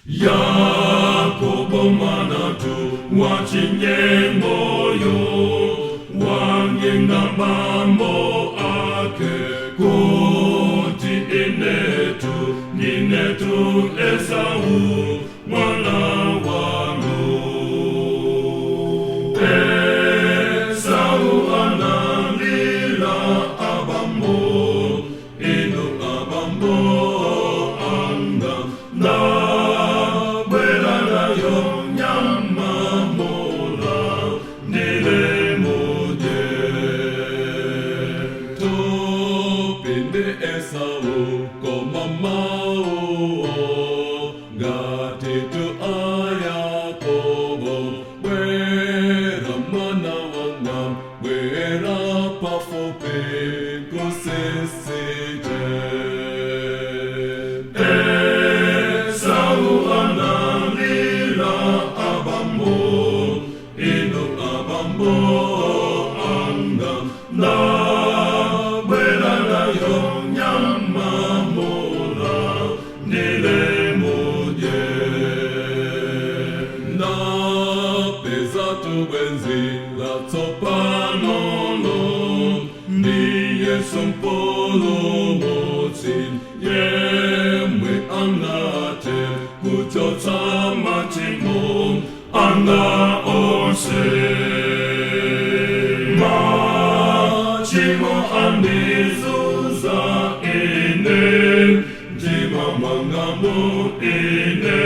Yakobo manatu wachinyengoyo wangenga mambo ake kuti ninetu Esau mwana wangu. Esau analila abambo ino abambo anga na bwela nayo nyama mola nile moje topinde Esau koma mao gatitu Yakobo wera mana wanga wera pafope kusesite. Esau analila abambo ino abambo anga na bwela nayo nyama mola nile moje na peza tuwenzi la topanolo ni Yesu mpolo moti yemwe angate kuchota machimo anga ose machimo anizuza ine jima mangamu ine